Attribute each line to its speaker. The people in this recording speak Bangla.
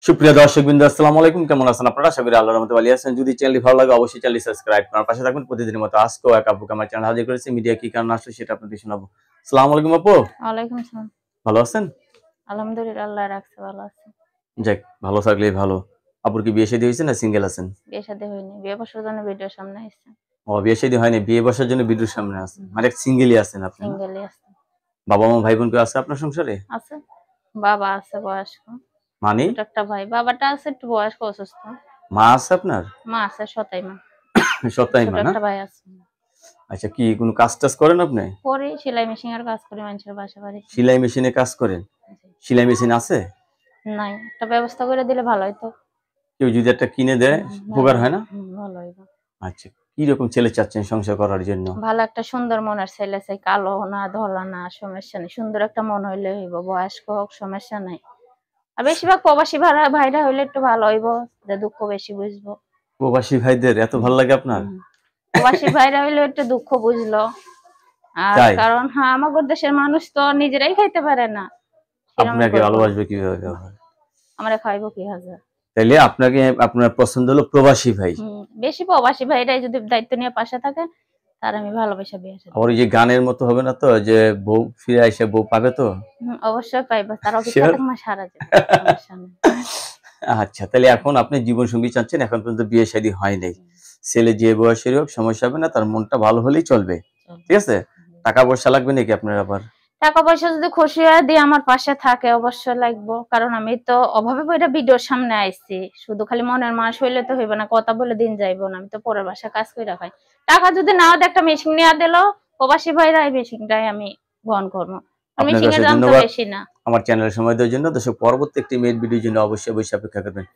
Speaker 1: সুপ্রিয় দর্শকবৃন্দ, আসসালামু আলাইকুম। কেমন আছেন আপনারা? আশা করি আল্লাহর রহমতে ভালো আছেন। যদি চ্যানেলটি ভালো লাগে অবশ্যই চ্যানেলটি সাবস্ক্রাইব করার পাশে থাকবেন। প্রতিদিনের মতো আজকেও এক আপুকে আমার চ্যানেল হাজির করেছি। মিডিয়া কি কারণে আসছে সেটা আপনাদের শোনাবো। আসসালামু আলাইকুম আপু।
Speaker 2: ওয়ালাইকুম আসসালাম।
Speaker 1: ভালো আছেন?
Speaker 2: আলহামদুলিল্লাহ, আল্লাহ রাখছে, ভালো আছি।
Speaker 1: যাক, ভালো থাকলেই ভালো। আপুর কি বিয়ে শাদী হয়েছে না সিঙ্গেল আছেন?
Speaker 2: বিয়ে শাদী হয়নি, বিয়ে বসার জন্য ভিডিও সামনে আসছে।
Speaker 1: ও, বিয়ে শাদী হয়নি, বিয়ে বসার জন্য ভিডিওর সামনে আছেন, মানে সিঙ্গেলই আছেন আপনি না?
Speaker 2: সিঙ্গেলই আছে।
Speaker 1: বাবা মা ভাই বোন কেউ আছে আপনার সংসারে?
Speaker 2: আছে, বাবা আছে বয়স্ক,
Speaker 1: মানে
Speaker 2: ছোট একটা ভাই। বাবাটা আছে একটু বয়স্ক, অসুস্থ।
Speaker 1: মা আছে আপনার?
Speaker 2: মা আছে, সতাই মা।
Speaker 1: সত্তাই
Speaker 2: ছোট
Speaker 1: মা না?
Speaker 2: একটা ভাই আছে।
Speaker 1: আচ্ছা, কি কোনো কাজ টাজ করেন আপনি?
Speaker 2: করি, সেলাই মেশিন এর কাজ করি মানুষের বাসা বাড়ি।
Speaker 1: সেলাই মেশিনে কাজ করেন? সেলাই মেশিন আছে?
Speaker 2: নাই, একটা ব্যবস্থা করে দিলে ভালো হইতো।
Speaker 1: কেউ যদি একটা কিনে দেয় উপকার হয় না?
Speaker 2: ভালো হইতো।
Speaker 1: আচ্ছা, কি রকম ছেলে চাচ্ছেন সংসার করার জন্য?
Speaker 2: ভালো একটা সুন্দর মনের ছেলে চাই, কালো না ধলা না, সমস্যা নেই, সুন্দর একটা মন হইলে হইব। বয়স্ক হোক, সমস্যা নাই। আর বেশিরভাগ প্রবাসী ভাইরা হইলে একটু ভালো হইব, যে দুঃখ বেশি বুঝবো।
Speaker 1: প্রবাসী ভাইদের এত ভালো লাগে আপনার?
Speaker 2: প্রবাসী ভাইরা হইলে একটু দুঃখ বুঝলো। আর
Speaker 1: তাই
Speaker 2: কারণ হ্যাঁ, আমাদের দেশের মানুষ তো নিজেরাই খাইতে পারে না,
Speaker 1: আপনাকে ভালোবাসবে কিভাবে?
Speaker 2: আমরা খাইবো কি হাজার।
Speaker 1: তাইলে আপনাকে আপনার পছন্দ হলো প্রবাসী ভাই।
Speaker 2: বেশি প্রবাসী ভাইরাই যদি দায়িত্ব নিয়ে পাশে থাকে, তার আমি ভালোবাসা বিয়ে সাথে।
Speaker 1: আর ওই যে গানের মতো হবে না তো, যে বউ ফিরে আইসে বউ পাবে তো?
Speaker 2: অবশ্যই পাইবো, তার অপেক্ষা থাক মা সারা যায়, সমস্যা নেই।
Speaker 1: আচ্ছা, তাহলে এখন আপনি জীবন সঙ্গী চাচ্ছেন, এখন পর্যন্ত বিয়ে শাদী হয় নাই। ছেলে যে বয়সের হোক সমস্যা হবে না, তার মনটা ভালো হলেই চলবে। ঠিক আছে? টাকা পয়সা লাগবে নাকি আপনার আবার?
Speaker 2: টাকা পয়সা যদি খুশি হয়ে দিয়ে আমার পাশে থাকে অবশ্যই লাগবো, কারণ আমি তো অভাবে পড়ে ভিডিওর সামনে আইছি। শুধু খালি মনের মানুষ হইলে তো হইবে না, কথা বলে দিন যাইবো না। আমি তো পরের বাসায় কাজ করে রাখাই। টাকা যদি নাও দেয়, একটা মেশিন নিয়ে দিল প্রবাসী ভাইরা, এই মেশিনটাই আমি বহন করবো।
Speaker 1: আপনার
Speaker 2: মেশিনের
Speaker 1: কাছে
Speaker 2: দাম তো
Speaker 1: ধন্যবাদ
Speaker 2: বেশি না।
Speaker 1: আমার চ্যানেলে সময় দেওয়ার জন্য। দর্শক, পরবর্তী একটি মেইল ভিডিওর জন্য অবশ্যই অপেক্ষা করবেন।